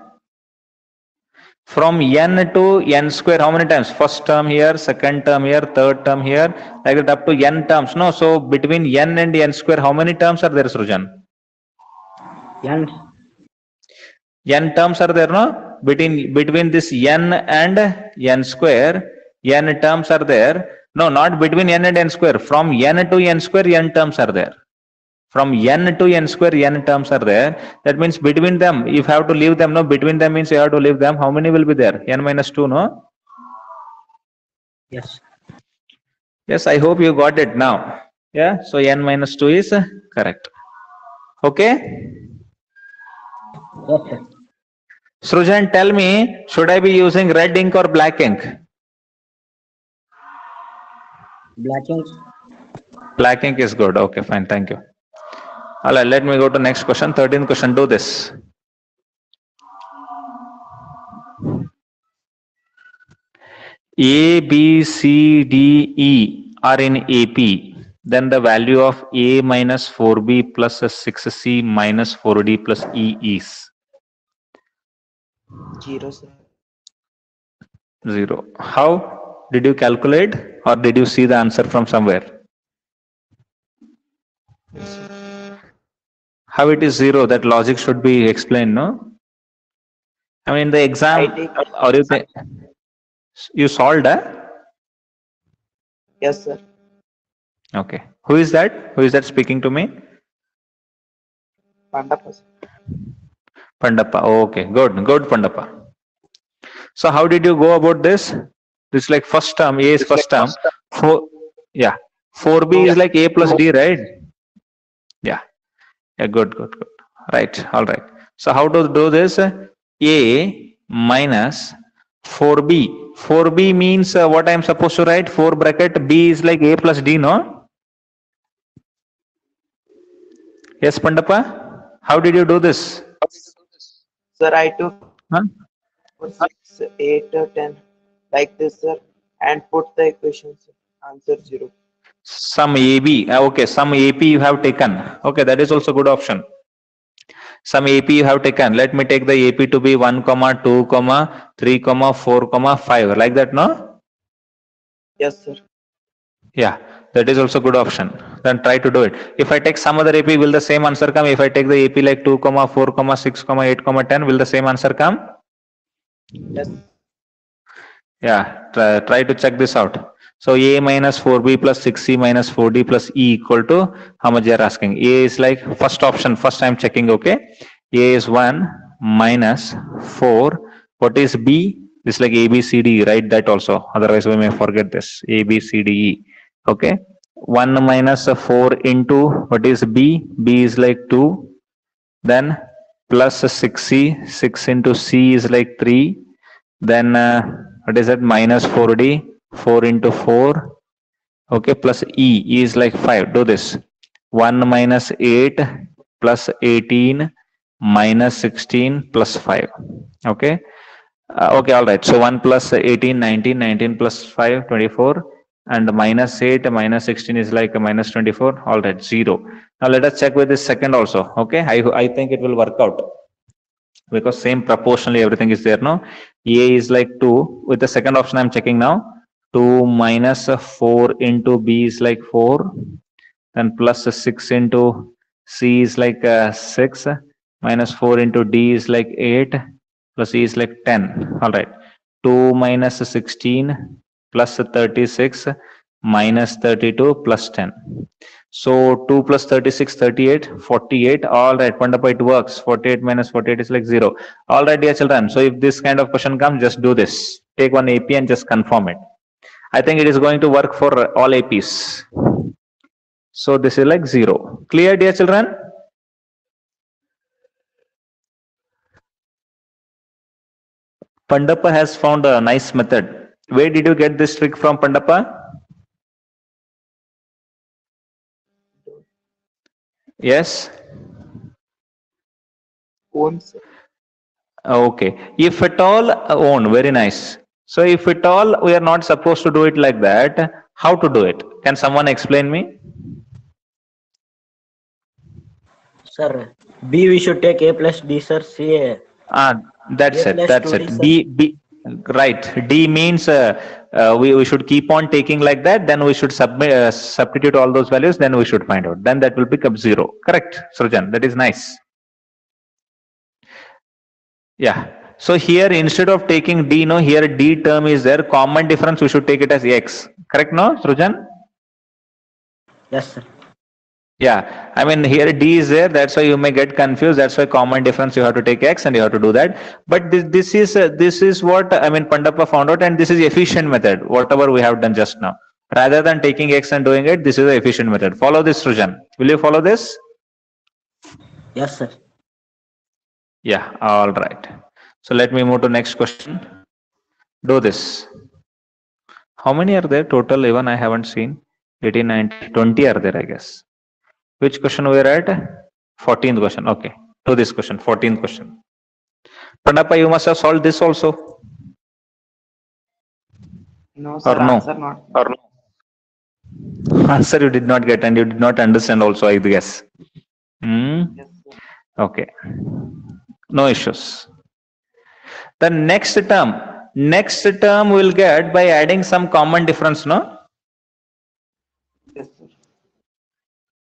From n to n square, how many times? First term here, second term here, third term here, like that up to n terms, no? So between n and n square, how many terms are there, Srujan? N terms are there, no? Between this n and n square, n terms are there. No, not between n and n square. From n to n square, n terms are there. From n to n square, n terms are there. That means between them, if you have to leave them, no? Between them means you have to leave them. How many will be there? N minus 2, no? Yes. Yes, I hope you got it now. Yeah, so n minus 2 is correct. Okay? Yes, sir. Srujan, tell me, should I be using red ink or black ink? Black ink. Black ink is good. Okay, fine. Thank you. All right, let me go to next question. 13th question. Do this. A, B, C, D, E are in AP. Then the value of A minus 4B plus 6C minus 4D plus E is 0, sir. 0. How did you calculate, or did you see the answer from somewhere? How it is 0? That logic should be explained, no? I mean, in the exam, or you think you solved, Yes, sir. Okay. Who is that? Who is that speaking to me? Pandapa, sir. Pandappa. Oh, okay. Good. Good, Pandappa. So how did you go about this? This is like first term. A is first term. 4B is like A plus D, right? Yeah. Yeah. Good. Good. Good. Right. All right. So how to do this? A minus 4B. 4B means what I am supposed to write? 4 bracket. B is like A plus D, no? Yes, Pandappa. How did you do this? Sir, I took Huh? 6, 8, 10 like this, sir, and put the equations. Answer 0. Some AB. Okay, some AP you have taken. Okay, that is also good option. Some AP you have taken. Let me take the AP to be 1, 2, 3, 4, 5. Like that, no? Yes, sir. Yeah, that is also good option. Then try to do it. If I take some other AP, will the same answer come? If I take the AP like 2, 4, 6, 8, 10, will the same answer come? Yes. Yeah, try to check this out. So A minus 4B plus 6C minus 4D plus E equal to how much they are asking. A is like first option. First I am checking. Okay. A is 1 minus 4. What is B? This is like A, B, C, D. Write that also. Otherwise we may forget this. A, B, C, D, E. Okay. 1 minus 4 into what is B? B is like 2. then plus 6c, 6 into c is like 3, then what is that, minus 4d, 4 into 4, okay, plus e is like 5. Do this. 1 minus 8 plus 18 minus 16 plus 5. Okay. Okay, all right. So 1 plus 18, 19, 19 plus 5, 24. And minus 8 minus 16 is like a minus 24. All right, 0. Now let us check with this second also. Okay, I think it will work out. Because same proportionally everything is there, no? A is like 2. With the second option I'm checking now. 2 minus 4 into B is like 4. Then plus 6 into C is like 6. Minus 4 into D is like 8. Plus E is like 10. All right. 2 minus 16 plus 36 minus 32 plus 10. So 2 plus 36, 38, 48. All right, Pandapa, it works. 48 minus 48 is like 0. All right, dear children. So if this kind of question comes, just do this. Take one AP and just confirm it. I think it is going to work for all APs. So this is like 0. Clear, dear children? Pandapa has found a nice method. Where did you get this trick from, Pandapa? Yes? Own, sir. Okay. If at all, own. Very nice. So if at all we are not supposed to do it like that, how to do it? Can someone explain me? Sir, B we should take A plus D, sir. C A. That's A it. plus That's 2D, it. sir. B, right. D means we should keep on taking like that. Then we should substitute all those values. Then we should find out. Then that will become 0. Correct, Srujan? That is nice. Yeah. So here instead of taking D, no, here D term is there. Common difference we should take it as X. Correct, no, Srujan? Yes, sir. Yeah, I mean here D is there, that's why you may get confused. That's why common difference you have to take X and you have to do that. But this is what I mean Pandapa found out, and this is efficient method. Whatever we have done just now, rather than taking X and doing it, this is the efficient method. Follow this, Srujan. Will you follow this? Yes, sir. Yeah. All right. So let me move to next question. Do this. How many are there total? Even I haven't seen. 18, 19, 20 are there, I guess. Which question we are at? 14th question. Okay. Do this question. 14th question. Pandapa, you must have solved this also. No, sir. Or no? Answer not. Or no? Answer you did not get and you did not understand also, I guess. Yes, sir. Okay. No issues. The next term we'll get by adding some common difference, no? Yes, sir.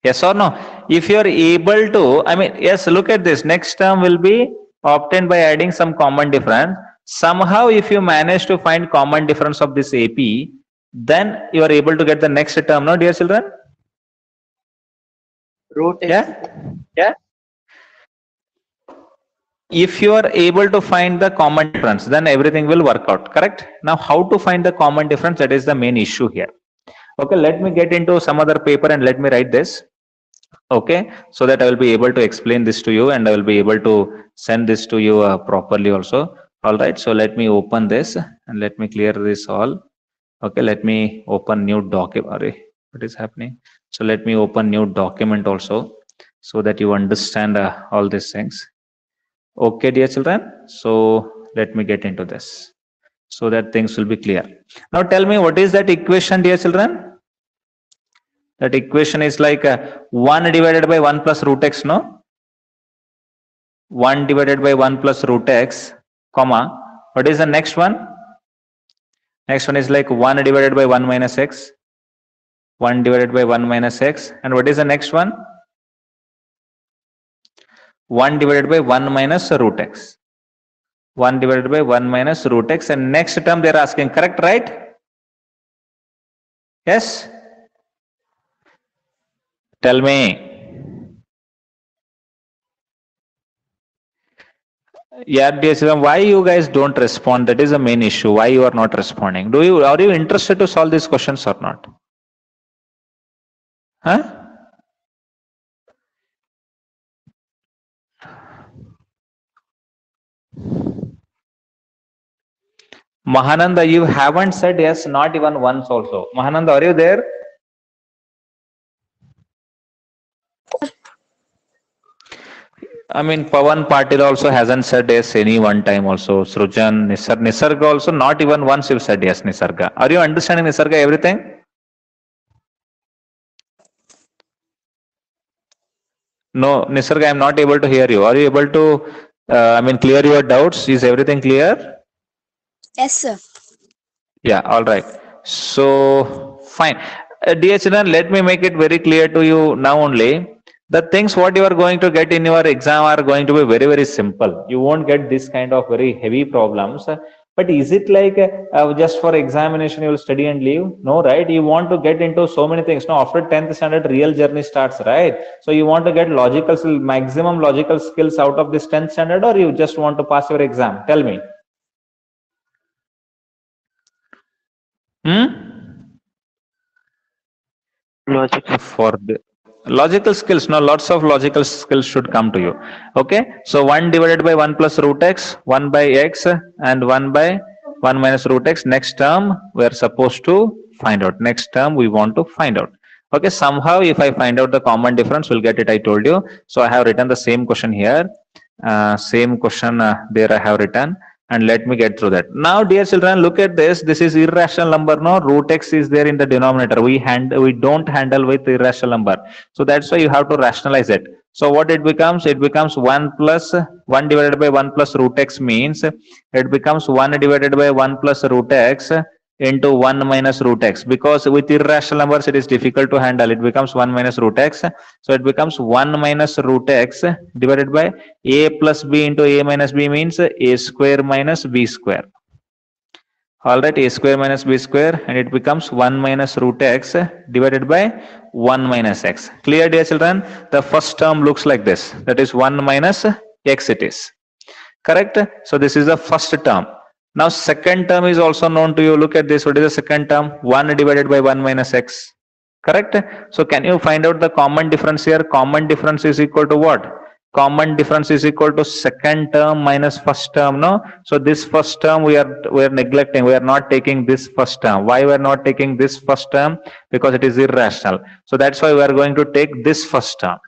Yes or no? If you are able to, I mean, yes, look at this. Next term will be obtained by adding some common difference. Somehow, if you manage to find common difference of this AP, then you are able to get the next term, no, dear children? Root X. Yeah? Yeah? If you are able to find the common difference, then everything will work out, correct? Now, how to find the common difference? That is the main issue here. Okay, let me get into some other paper and let me write this. Okay, so that I will be able to explain this to you and I will be able to send this to you properly also. All right, so let me open this and let me clear this all. Okay, let me open new document. What is happening? So let me open new document also so that you understand all these things. Okay, dear children. So let me get into this so that things will be clear. Now tell me, what is that equation, dear children? That equation is like 1 divided by 1 plus root x, no? 1 divided by 1 plus root x, comma. What is the next one? Next one is like 1 divided by 1 minus x. 1 divided by 1 minus x. And what is the next one? 1 divided by 1 minus root x. 1 divided by 1 minus root x. And next term they are asking, correct, right? Yes? Tell me. Yeah, dear children, why you guys don't respond? That is the main issue. Why you are not responding? Are you interested to solve these questions or not? Huh? Mahananda, you haven't said yes, not even once also. Mahananda, are you there? I mean, Pawan Patil also hasn't said yes any one time also. Srujan, Nisarga also not even once you said yes, Nisarga. Are you understanding, Nisarga, everything? No, Nisarga, I am not able to hear you. Are you able to, clear your doubts? Is everything clear? Yes, sir. Yeah, all right. So, fine. Dear children, let me make it very clear to you now only. The things what you are going to get in your exam are going to be very, very simple. You won't get this kind of very heavy problems. But is it like just for examination you will study and leave? No, right? You want to get into so many things. No, after 10th standard, real journey starts, right? So you want to get maximum logical skills out of this 10th standard, or you just want to pass your exam? Tell me. Logical. For the logical skills, no, lots of logical skills should come to you. Okay, so 1 divided by 1 plus root x, 1 by x, and 1 by 1 minus root x. Next term we are supposed to find out. Next term we want to find out. Okay, somehow if I find out the common difference, we'll get it. I told you. So I have written the same question here. Same question there I have written. And let me get through that. Now, dear children, look at this. This is irrational number. No, root x is there in the denominator. We don't handle with irrational number. So that's why you have to rationalize it. So what it becomes? It becomes 1 divided by 1 plus root x means it becomes 1 divided by 1 plus root x into 1 minus root x, because with irrational numbers it is difficult to handle. It becomes 1 minus root x. So it becomes 1 minus root x divided by a plus b into a minus b means a square minus b square. All right, a square minus b square, and it becomes 1 minus root x divided by 1 minus x. Clear, dear children? The first term looks like this. That is 1 minus x it is. Correct? So this is the first term. Now second term is also known to you. Look at this. What is the second term? 1 divided by 1 minus x. Correct? So can you find out the common difference here? Common difference is equal to what? Common difference is equal to second term minus first term. No? So this first term we are neglecting. We are not taking this first term. Why we are not taking this first term? Because it is irrational. So that's why we are going to take this first term.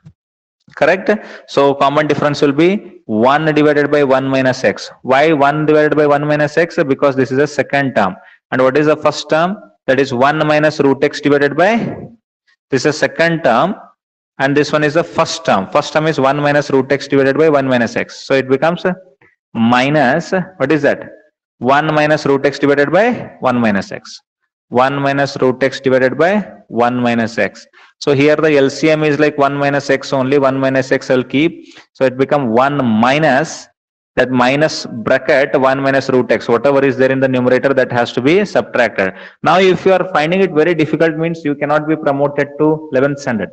Correct? So common difference will be 1 divided by 1 minus x. Why 1 divided by 1 minus x? Because this is a second term. And what is the first term? That is 1 minus root x divided by, this is a second term, and this one is the first term. First term is 1 minus root x divided by 1 minus x. So it becomes minus, what is that? 1 minus root x divided by 1 minus x. 1 minus root x divided by 1 minus x. So here the LCM is like 1 minus x only. 1 minus x I'll keep. So it become 1 minus, that minus bracket 1 minus root x. Whatever is there in the numerator, that has to be subtracted. Now if you are finding it very difficult, means you cannot be promoted to 11th standard.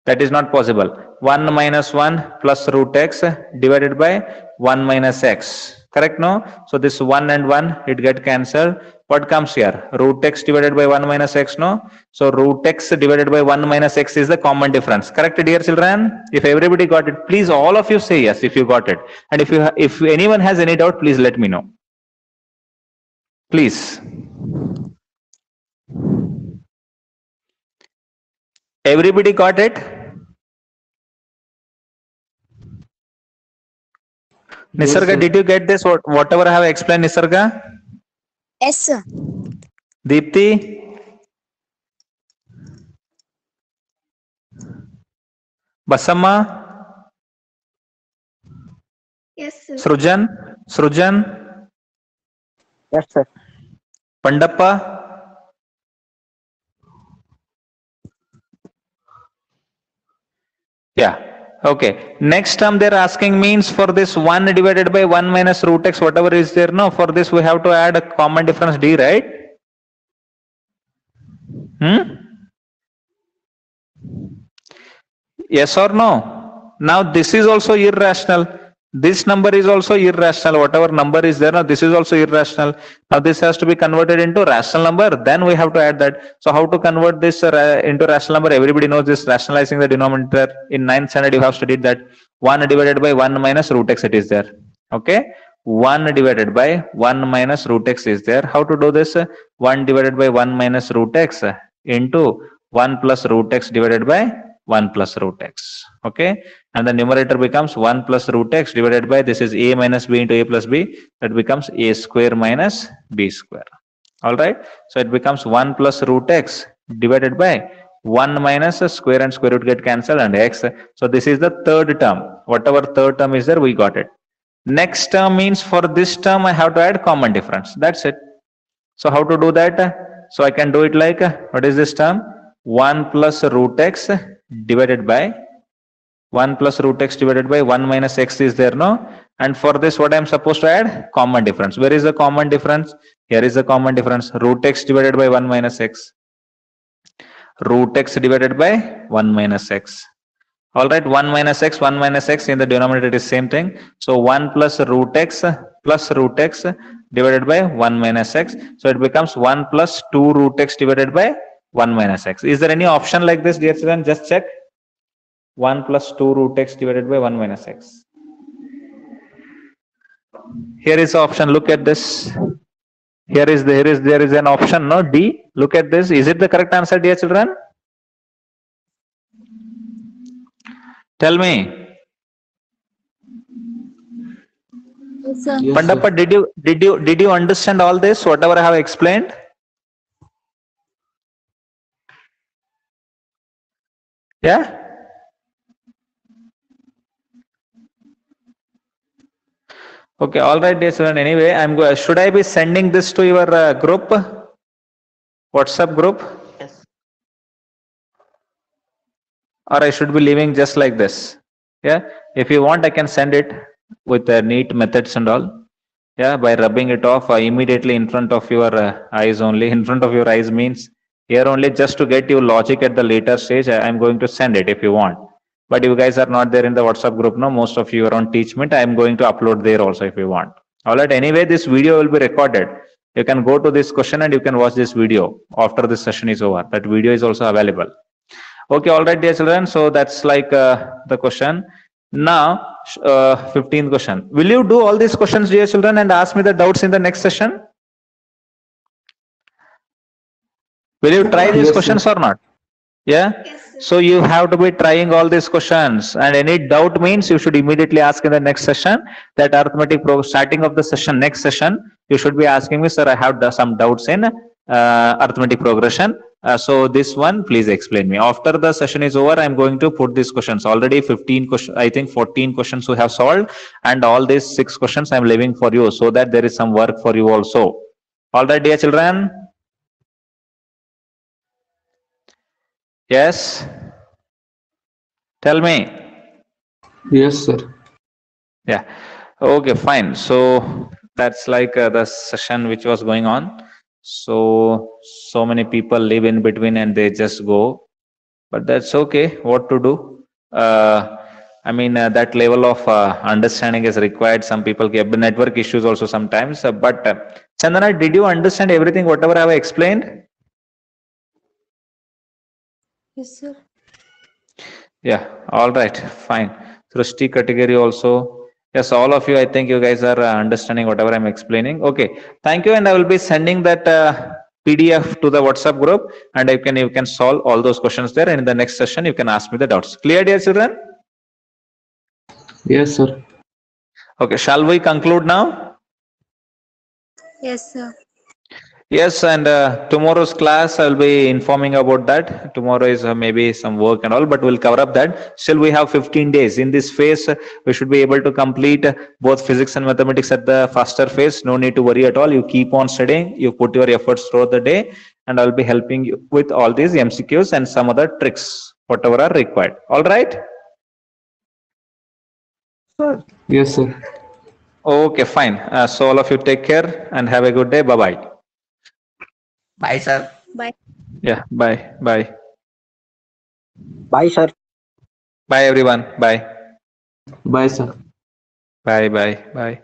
That is not possible. 1 minus 1 plus root x divided by 1 minus x. Correct? No? So this 1 and 1, it get cancelled. What comes here? Root x divided by 1 minus x. No? So root x divided by 1 minus x is the common difference. Correct, dear children? If everybody got it, please all of you say yes if you got it. And if anyone has any doubt, please let me know. Please. Everybody got it? Nisarga, sir. did you get this? Whatever I have explained, Nisarga? Yes, sir. Deepti? Basamma? Yes, sir. Srujan? Yes, sir. Pandappa? Yeah. Okay. Next term they're asking means for this 1 divided by 1 minus root x, whatever is there. No, for this we have to add a common difference d, right? Yes or no? Now this is also irrational. This number is also irrational. Whatever number is there, now this is also irrational. Now this has to be converted into rational number. Then we have to add that. So how to convert this into rational number? Everybody knows this. Rationalizing the denominator. In 9th standard you have studied that. 1 divided by 1 minus root x, it is there. Okay. 1 divided by 1 minus root x is there. How to do this? 1 divided by 1 minus root x into 1 plus root x divided by 1 plus root x. Okay, and the numerator becomes 1 plus root x divided by, this is a minus b into a plus b, that becomes a square minus b square. All right, so it becomes 1 plus root x divided by 1 minus a square and square root get cancelled and x. So this is the third term. Whatever third term is there, we got it. Next term means for this term I have to add common difference. That's it. So how to do that? So I can do it like, what is this term? 1 plus root x divided by 1 plus root x divided by 1 minus x is there, no? And for this, what I am supposed to add? Common difference. Where is the common difference? Here is the common difference. Root x divided by 1 minus x. Root x divided by 1 minus x. All right, 1 minus x in the denominator, it is same thing. So 1 plus root x divided by 1 minus x. So it becomes 1 plus 2 root x divided by 1 minus x. Is there any option like this, dear children? Just check. 1 plus 2 root x divided by 1 minus x. Here is the option. Look at this. There is an option, no? D. Look at this. Is it the correct answer, dear children? Tell me. Yes, sir. Yes, Pandappa, sir. did you understand all this? Whatever I have explained? Yeah. Okay. All right, dear children. Anyway, should I be sending this to your group, WhatsApp group, Yes. or I should be leaving just like this? Yeah. If you want, I can send it with neat methods and all. Yeah, by rubbing it off immediately in front of your eyes only. In front of your eyes means here only, just to get you logic at the later stage. I'm going to send it if you want. But you guys are not there in the WhatsApp group now. Most of you are on Teachment. I am going to upload there also if you want. All right. Anyway, this video will be recorded. You can go to this question and you can watch this video after this session is over. That video is also available. Okay. All right, dear children. So that's like the question. Now, 15th question. Will you do all these questions, dear children, and ask me the doubts in the next session? Will you try these Yes, questions sir. or not? Yeah. So you have to be trying all these questions, and any doubt means you should immediately ask in the next session. That arithmetic starting of the session, next session, you should be asking me, sir, I have some doubts in arithmetic progression. So this one, please explain me. After the session is over, I'm going to put these questions. Already 15 questions, I think 14 questions we have solved, and all these 6 questions I'm leaving for you so that there is some work for you also. All right, dear children. Yes. Tell me. Yes, sir. Yeah. Okay, fine. So that's like the session which was going on. So many people live in between and they just go, but that's okay. What to do? I mean, that level of understanding is required. Some people get network issues also sometimes. But Chandana, did you understand everything, whatever I have explained? Yes, sir. Yeah. All right. Fine. Srishti category also. Yes, all of you, I think you guys are understanding whatever I'm explaining. Okay. Thank you. And I will be sending that PDF to the WhatsApp group, and you can solve all those questions there. And in the next session, you can ask me the doubts. Clear, dear children? Yes, sir. Okay. Shall we conclude now? Yes, sir. Yes, and tomorrow's class I'll be informing about that. Tomorrow is maybe some work and all, but we'll cover up that. Still, we have 15 days. In this phase, we should be able to complete both physics and mathematics at the faster phase. No need to worry at all. You keep on studying. You put your efforts throughout the day, and I'll be helping you with all these MCQs and some other tricks, whatever are required. All right? Yes, sir. Okay, fine. So all of you take care and have a good day. Bye-bye. Bye, sir. Bye. Yeah, bye. Bye. Bye, sir. Bye, everyone. Bye. Bye, sir. Bye. Bye. Bye.